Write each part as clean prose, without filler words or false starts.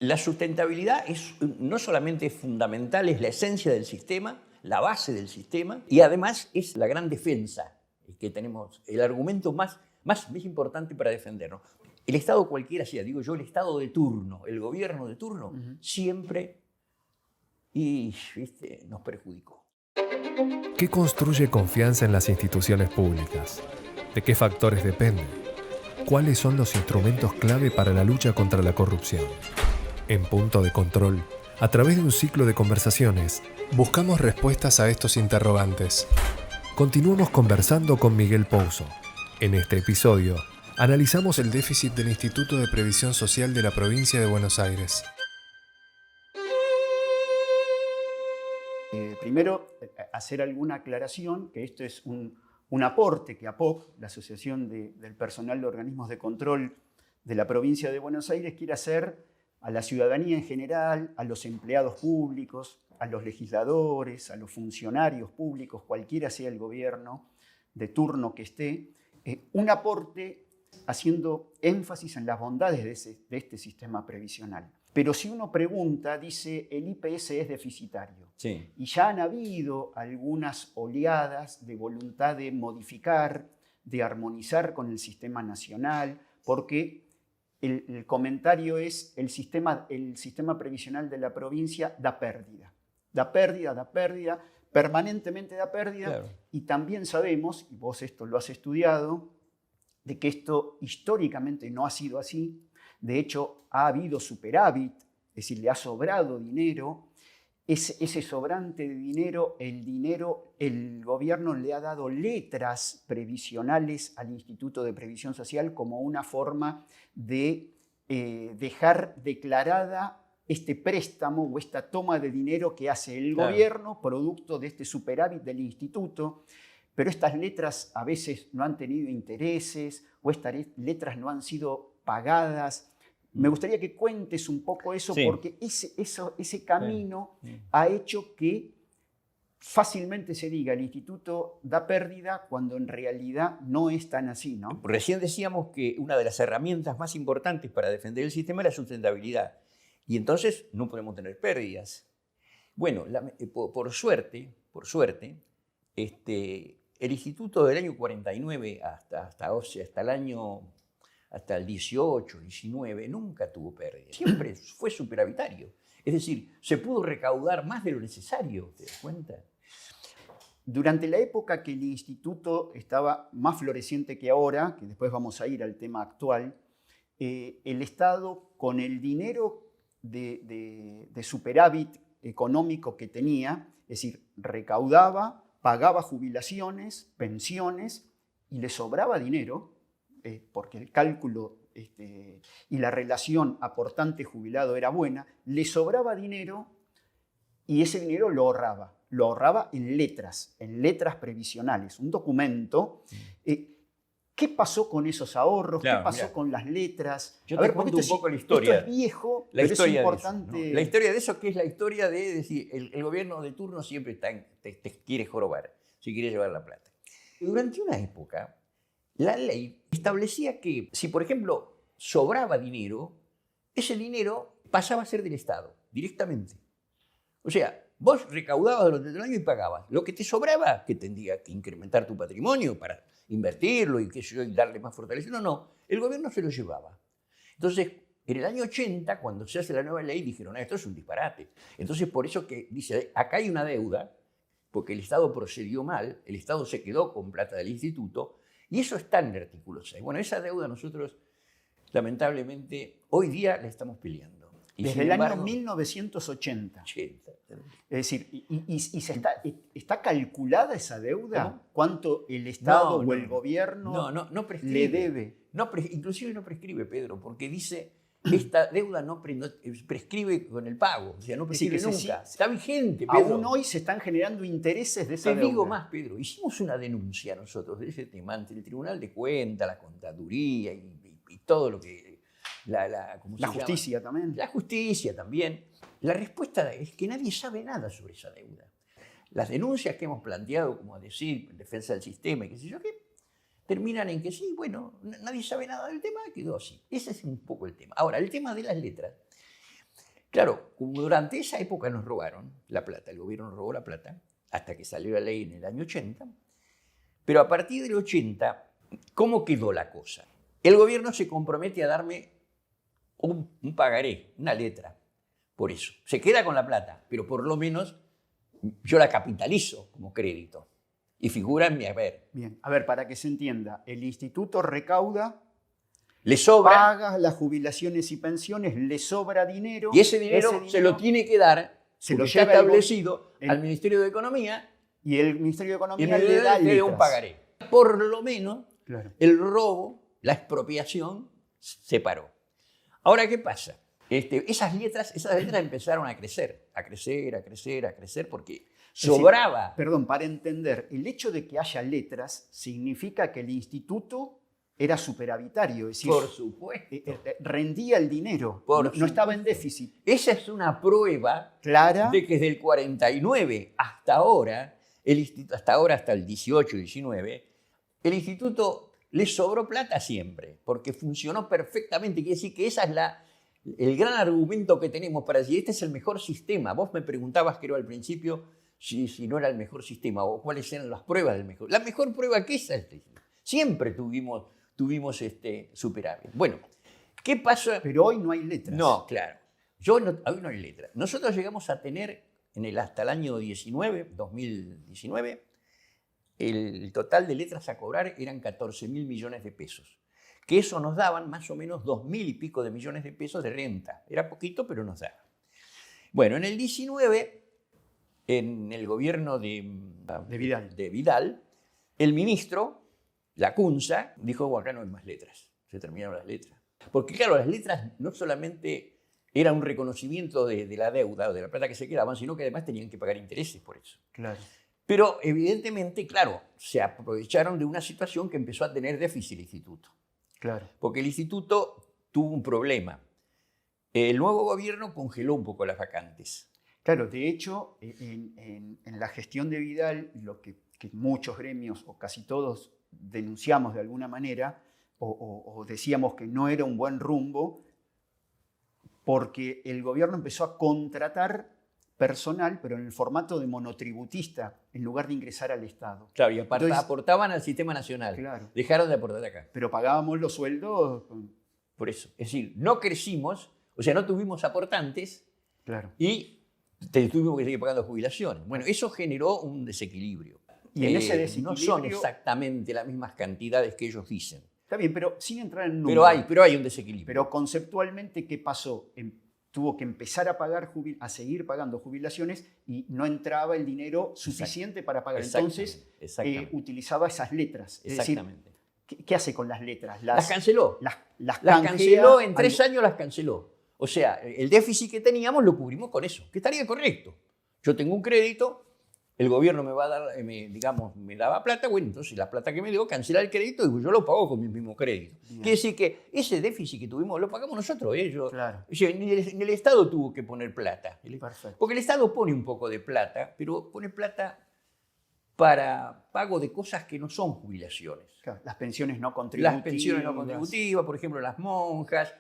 La sustentabilidad no solamente es fundamental, es la esencia del sistema, la base del sistema, y además es la gran defensa que tenemos, el argumento más importante para defendernos. El Estado cualquiera sea, digo yo, el Estado de turno, el gobierno de turno, siempre nos perjudicó. ¿Qué construye confianza en las instituciones públicas? ¿De qué factores depende? ¿Cuáles son los instrumentos clave para la lucha contra la corrupción? En Punto de Control, a través de un ciclo de conversaciones, buscamos respuestas a estos interrogantes. Continuamos conversando con Miguel Pouso. En este episodio, analizamos el déficit del Instituto de Previsión Social de la provincia de Buenos Aires. Primero, hacer alguna aclaración, que esto es un aporte que APOC, la Asociación del Personal de Organismos de Control de la provincia de Buenos Aires, quiere hacer a la ciudadanía en general, a los empleados públicos, a los legisladores, a los funcionarios públicos, cualquiera sea el gobierno de turno que esté, un aporte haciendo énfasis en las bondades de este sistema previsional. Pero si uno pregunta, dice, el IPS es deficitario. Sí. Y ya han habido algunas oleadas de voluntad de modificar, de armonizar con el sistema nacional, porque el comentario es el sistema previsional de la provincia da pérdida. Da pérdida, permanentemente da pérdida. Claro. Y también sabemos, y vos esto lo has estudiado, de que esto históricamente no ha sido así. De hecho, ha habido superávit, es decir, le ha sobrado dinero. Ese sobrante de dinero, el gobierno le ha dado letras previsionales al Instituto de Previsión Social como una forma de dejar declarada este préstamo o esta toma de dinero que hace el gobierno, producto de este superávit del instituto. Pero estas letras a veces no han tenido intereses o estas letras no han sido pagadas. Me gustaría que cuentes un poco eso, sí, porque ese camino ha hecho que fácilmente se diga el instituto da pérdida cuando en realidad no es tan así, ¿no? Recién decíamos que una de las herramientas más importantes para defender el sistema es la sustentabilidad. Y entonces no podemos tener pérdidas. Bueno, por suerte, el instituto del año 49 hasta el 18, 19, nunca tuvo pérdidas. Siempre fue superavitario. Es decir, se pudo recaudar más de lo necesario, ¿te das cuenta? Durante la época que el instituto estaba más floreciente que ahora, que después vamos a ir al tema actual, el Estado, con el dinero de superávit económico que tenía, es decir, recaudaba, pagaba jubilaciones, pensiones, y le sobraba dinero, porque el cálculo y la relación aportante-jubilado era buena, le sobraba dinero y ese dinero lo ahorraba en letras previsionales, un documento. ¿Qué pasó con esos ahorros? Claro, ¿Qué pasó mirá, con las letras? Yo te cuento un poco la historia. Esto es viejo, pero es importante. De eso, ¿no? La historia de eso, que es la historia de decir, el gobierno de turno siempre te quiere jorobar, si quiere llevar la plata. Y durante una época, la ley establecía que si, por ejemplo, sobraba dinero, ese dinero pasaba a ser del Estado, directamente. O sea, vos recaudabas durante el año y pagabas. Lo que te sobraba, que tendría que incrementar tu patrimonio para invertirlo y, y darle más fortaleza. No, el gobierno se lo llevaba. Entonces, en el año 80, cuando se hace la nueva ley, dijeron, esto es un disparate. Entonces, por eso que dice, acá hay una deuda, porque el Estado procedió mal, el Estado se quedó con plata del instituto, y eso está en el artículo 6. Bueno, esa deuda nosotros, lamentablemente, hoy día la estamos peleando. Y desde el año 1980. 80. Es decir, ¿está calculada esa deuda? ¿Cómo? ¿Cuánto el Estado o el gobierno le debe? Inclusive no prescribe, Pedro, porque dice esta deuda no prescribe con el pago, o sea, no prescribe nunca. Está vigente, Pedro. Aún hoy se están generando intereses de esa deuda. Te digo más, Pedro, hicimos una denuncia nosotros de ese tema ante el Tribunal de Cuentas, la Contaduría y todo lo que... La justicia también. La justicia también. La respuesta es que nadie sabe nada sobre esa deuda. Las denuncias que hemos planteado, como decir, en defensa del sistema y qué sé yo qué, terminan en que sí, bueno, nadie sabe nada del tema, quedó así. Ese es un poco el tema. Ahora, el tema de las letras. Claro, como durante esa época nos robaron la plata, el gobierno nos robó la plata, hasta que salió la ley en el año 80, pero a partir del 80, ¿cómo quedó la cosa? El gobierno se compromete a darme un pagaré, una letra, por eso. Se queda con la plata, pero por lo menos yo la capitalizo como crédito y figura en mi haber. Bien, a ver, para que se entienda, el instituto recauda, Le sobra, paga las jubilaciones y pensiones, le sobra dinero. y ese dinero se lo tiene que dar, se lo porque está lleva el establecido el- al Ministerio de Economía, y el Ministerio de y Economía el le Ministerio da le da letras. un pagaré. Por lo menos Claro. el robo, la expropiación se paró. Ahora, ¿qué pasa? Esas letras empezaron a crecer, porque sobraba. Perdón, para entender, el hecho de que haya letras significa que el instituto era superavitario, es decir, Por supuesto. rendía el dinero, Por no estaba en déficit. Esa es una prueba Clara. de que desde el 49 hasta ahora, hasta el 18, 19, el instituto le sobró plata siempre, porque funcionó perfectamente. Quiere decir que esa es el gran argumento que tenemos para decir, este es el mejor sistema. Vos me preguntabas, creo, al principio, si no era el mejor sistema o cuáles eran las pruebas del mejor. La mejor prueba que esa es. Siempre tuvimos superávit. Bueno, ¿qué pasa? Pero hoy no hay letras. No, claro. Hoy no hay letra. Nosotros llegamos a tener hasta el año 2019, el total de letras a cobrar eran 14.000 millones de pesos. Que eso nos daban más o menos 2.000 y pico de millones de pesos de renta. Era poquito, pero nos daba. Bueno, en el 19, en el gobierno de Vidal, el ministro, Lacunza, dijo, acá no hay más letras. Se terminaron las letras. Porque claro, las letras no solamente era un reconocimiento de la deuda o de la plata que se quedaban, sino que además tenían que pagar intereses por eso. Claro. Pero evidentemente, claro, se aprovecharon de una situación que empezó a tener déficit el instituto. Claro. Porque el instituto tuvo un problema. El nuevo gobierno congeló un poco las vacantes. Claro, de hecho, en la gestión de Vidal, lo que muchos gremios o casi todos denunciamos de alguna manera o decíamos que no era un buen rumbo, porque el gobierno empezó a contratar personal, pero en el formato de monotributista, en lugar de ingresar al Estado. Claro, y Entonces, aportaban al sistema nacional. Claro. Dejaron de aportar acá. Pero pagábamos los sueldos. Por eso. Es decir, no crecimos, o sea, no tuvimos aportantes. Claro. Y tuvimos que seguir pagando jubilaciones. Bueno, eso generó un desequilibrio. Y en ese desequilibrio no son exactamente las mismas cantidades que ellos dicen. Está bien, pero sin entrar en números. Pero hay un desequilibrio. Pero conceptualmente, ¿qué pasó? Tuvo que empezar a seguir pagando jubilaciones y no entraba el dinero suficiente para pagar. Entonces, utilizaba esas letras. Es decir, ¿qué hace con las letras? Las canceló. Las canceló, en 3 años las canceló. O sea, el déficit que teníamos lo cubrimos con eso, que estaría correcto. Yo tengo un crédito, el gobierno me va a dar, me daba plata, bueno, entonces la plata que me dio, cancela el crédito y yo lo pago con mi mismo crédito. Bien. Quiere decir que ese déficit que tuvimos lo pagamos nosotros. Claro. O sea, ni el Estado tuvo que poner plata. Perfecto. Porque el Estado pone un poco de plata, pero pone plata para pago de cosas que no son jubilaciones. Claro, las pensiones no contributivas. Las pensiones no contributivas, por ejemplo, las monjas,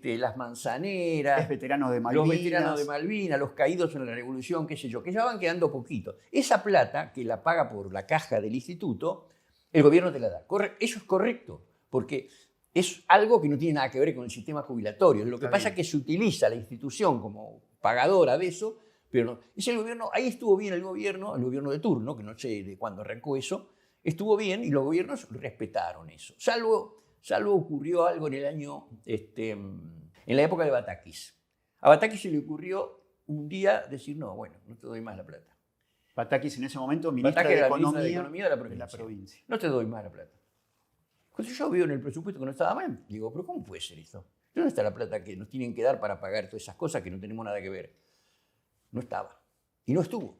las manzaneras, los veteranos de Malvinas, los caídos en la revolución, qué sé yo, que ya van quedando poquitos. Esa plata que la paga por la caja del instituto, el gobierno te la da. Eso es correcto, porque es algo que no tiene nada que ver con el sistema jubilatorio. Lo que pasa es que se utiliza la institución como pagadora de eso, pero no. Es el gobierno, ahí estuvo bien el gobierno de turno, que no sé de cuándo arrancó eso, estuvo bien y los gobiernos respetaron eso. Salvo ocurrió algo en el año, en la época de Batakis. A Batakis se le ocurrió un día decir, no, bueno, no te doy más la plata. Batakis en ese momento, ministra de Economía de la provincia. No te doy más la plata. Cuando yo veo en el presupuesto que no estaba mal, digo, pero ¿cómo puede ser esto? ¿Dónde está la plata que nos tienen que dar para pagar todas esas cosas que no tenemos nada que ver? No estaba. Y no estuvo.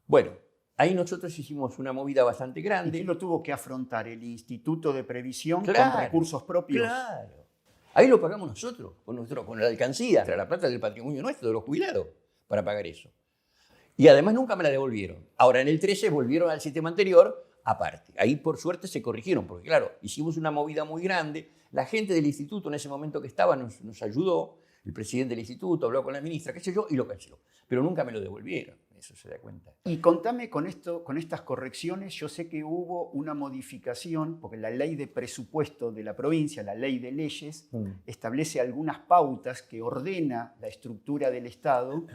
Bueno, ahí nosotros hicimos una movida bastante grande. ¿Y quién lo tuvo que afrontar? ¿El Instituto de Previsión con recursos propios? Claro. Ahí lo pagamos nosotros, con la alcancía, la plata del patrimonio nuestro, de los jubilados, para pagar eso. Y además nunca me la devolvieron. Ahora en el 13 volvieron al sistema anterior aparte. Ahí por suerte se corrigieron, porque claro, hicimos una movida muy grande. La gente del instituto en ese momento que estaba nos ayudó. el presidente del instituto habló con la ministra, qué sé yo, y lo canceló. Pero nunca me lo devolvieron, eso se da cuenta. Y contame con estas correcciones, yo sé que hubo una modificación, porque la ley de presupuesto de la provincia, la ley de leyes, establece algunas pautas que ordena la estructura del Estado,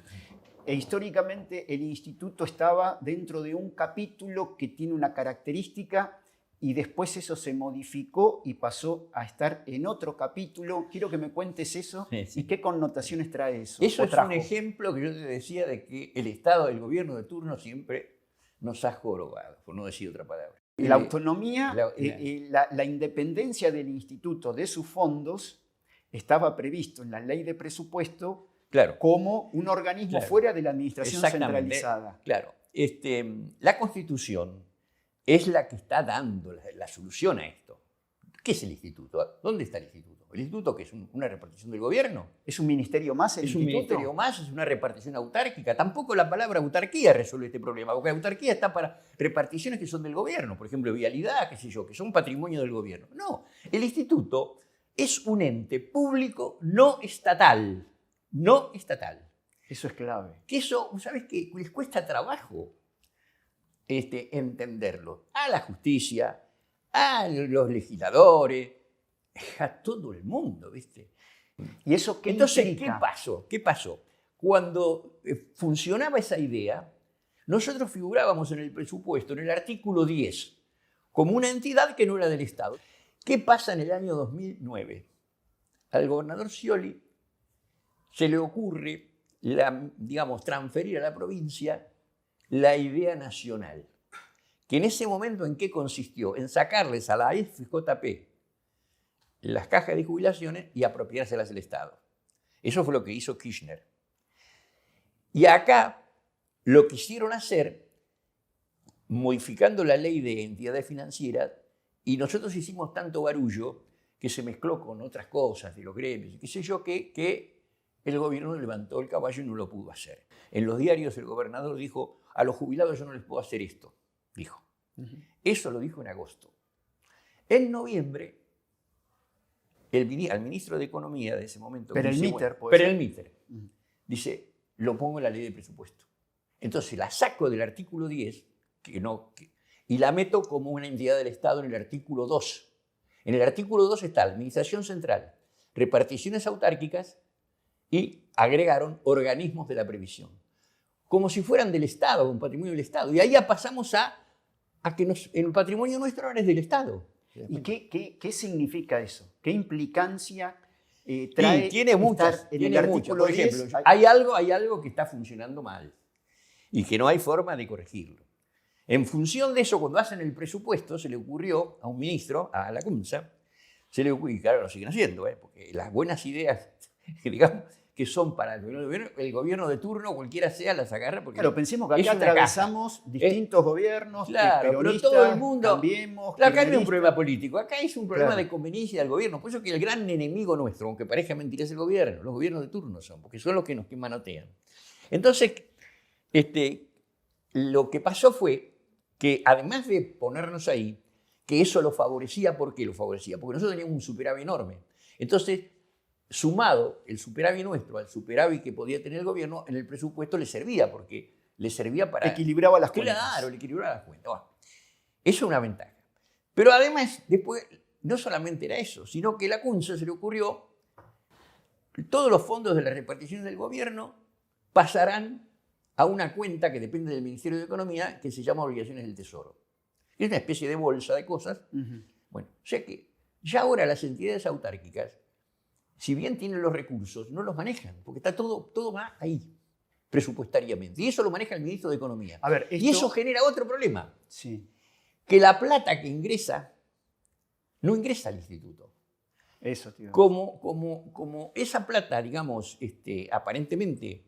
e históricamente el instituto estaba dentro de un capítulo que tiene una característica y después eso se modificó y pasó a estar en otro capítulo. Quiero que me cuentes eso y qué connotaciones trae eso. Eso es un ejemplo que yo te decía de que el Estado, el gobierno de turno siempre nos ha jorobado, por no decir otra palabra. La autonomía, la independencia del instituto de sus fondos estaba previsto en la ley de presupuesto como un organismo fuera de la administración centralizada. Claro. La Constitución es la que está dando la solución a esto. ¿Qué es el instituto? ¿Dónde está el instituto? ¿El instituto que es una repartición del gobierno? ¿Es un ministerio más el instituto? Es un ministerio más, es una repartición autárquica. Tampoco la palabra autarquía resuelve este problema, porque la autarquía está para reparticiones que son del gobierno, por ejemplo, vialidad, qué sé yo, que son patrimonio del gobierno. No, el instituto es un ente público no estatal. No estatal. Eso es clave. Que eso, ¿sabes qué? Les cuesta trabajo entenderlo. A la justicia, a los legisladores, a todo el mundo, ¿viste? ¿Y eso qué Entonces, implica? ¿qué pasó? Cuando funcionaba esa idea, nosotros figurábamos en el presupuesto, en el artículo 10, como una entidad que no era del Estado. ¿Qué pasa en el año 2009? Al gobernador Scioli se le ocurre, transferir a la provincia la idea nacional, que en ese momento, ¿en qué consistió? En sacarles a la FJP las cajas de jubilaciones y apropiárselas del Estado. Eso fue lo que hizo Kirchner. Y acá lo quisieron hacer modificando la ley de entidades financieras, y nosotros hicimos tanto barullo que se mezcló con otras cosas de los gremios, qué sé yo, que el gobierno levantó el caballo y no lo pudo hacer. En los diarios el gobernador dijo: a los jubilados yo no les puedo hacer esto, dijo. Eso lo dijo en agosto. En noviembre, al ministro de Economía de ese momento, Perelmiter, dice: lo pongo en la ley de presupuesto. Entonces la saco del artículo 10 y la meto como una entidad del Estado en el artículo 2. En el artículo 2 está administración central, reparticiones autárquicas, y agregaron organismos de la previsión, como si fueran del Estado, un patrimonio del Estado. Y ahí ya pasamos a que el patrimonio nuestro ahora es del Estado. ¿Y qué significa eso? ¿Qué implicancia trae? Tiene muchas. En el artículo por 10, ejemplo, hay algo que está funcionando mal y que no hay forma de corregirlo. En función de eso, cuando hacen el presupuesto, se le ocurrió a un ministro, a Lacunza, y claro, lo siguen haciendo, porque las buenas ideas, digamos, que son para el gobierno de turno, cualquiera sea, las agarra. Porque claro, pensemos que acá atravesamos distintos gobiernos, claro, peronistas, pero todo el mundo, Cambiemos, acá no es un problema político, acá es un problema de conveniencia del gobierno. Por eso que el gran enemigo nuestro, aunque parezca mentira, es el gobierno. Los gobiernos de turno son, porque son los que nos manotean. Entonces, lo que pasó fue que, además de ponernos ahí, que eso lo favorecía. ¿Por qué lo favorecía? Porque nosotros teníamos un superávit enorme. Entonces, sumado el superávit nuestro al superávit que podía tener el gobierno, en el presupuesto le servía, porque le servía para... Equilibraba las cuentas. Claro, le equilibraba las cuentas. Bueno, eso es una ventaja. Pero además, después, no solamente era eso, sino que a Lacunza se le ocurrió: todos los fondos de la repartición del gobierno pasarán a una cuenta que depende del Ministerio de Economía, que se llama Obligaciones del Tesoro. Es una especie de bolsa de cosas. Bueno, o sea que ya ahora las entidades autárquicas, si bien tienen los recursos, no los manejan, porque está todo va ahí, presupuestariamente. Y eso lo maneja el ministro de Economía. A ver, y eso genera otro problema. Sí. Que la plata que ingresa, no ingresa al instituto. Eso, tío. Como esa plata, digamos, aparentemente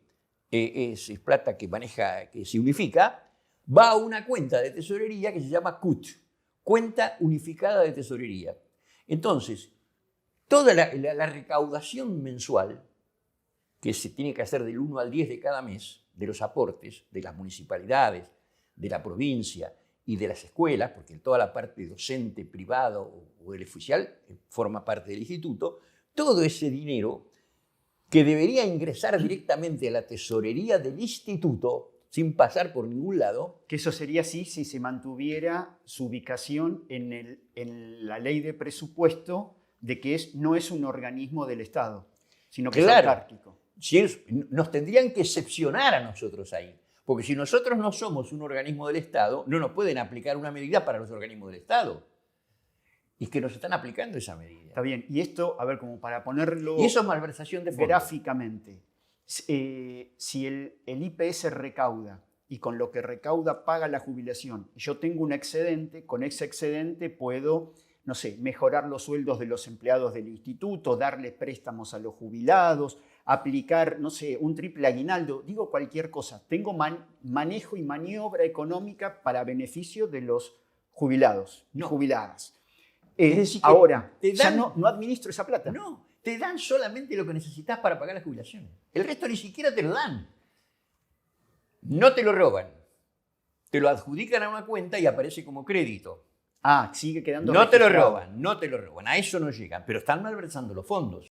es plata que maneja, que se unifica, va a una cuenta de tesorería que se llama CUT, Cuenta Unificada de Tesorería. Entonces, toda la recaudación mensual, que se tiene que hacer del 1 al 10 de cada mes, de los aportes de las municipalidades, de la provincia y de las escuelas, porque toda la parte docente, privado o el oficial forma parte del instituto, todo ese dinero que debería ingresar directamente a la tesorería del instituto sin pasar por ningún lado. Que eso sería así si se mantuviera su ubicación en la ley de presupuesto de que no es un organismo del Estado, sino que es autárquico. Nos tendrían que excepcionar a nosotros ahí. Porque si nosotros no somos un organismo del Estado, no nos pueden aplicar una medida para los organismos del Estado. Y es que nos están aplicando esa medida. Está bien. Y esto, a ver, como para ponerlo... Y eso es malversación de fondos. Gráficamente. Si el IPS recauda y con lo que recauda paga la jubilación, y yo tengo un excedente, con ese excedente puedo, no sé, mejorar los sueldos de los empleados del instituto, darle préstamos a los jubilados, aplicar, no sé, un triple aguinaldo, digo cualquier cosa. Tengo manejo y maniobra económica para beneficio de los jubilados y jubiladas. Es decir, ahora, ya no administro esa plata. No, te dan solamente lo que necesitas para pagar la jubilación. El resto ni siquiera te lo dan. No te lo roban. Te lo adjudican a una cuenta y aparece como crédito. Ah, sigue quedando No te lo registrado. roban, no te lo roban. A eso no llegan, pero están malversando los fondos.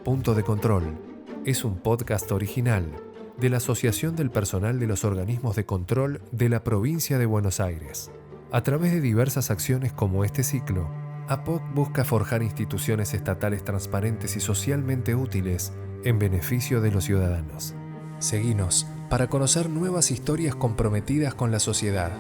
Punto de Control es un podcast original de la Asociación del Personal de los Organismos de Control de la Provincia de Buenos Aires. A través de diversas acciones como este ciclo, APOC busca forjar instituciones estatales transparentes y socialmente útiles en beneficio de los ciudadanos. Seguinos para conocer nuevas historias comprometidas con la sociedad.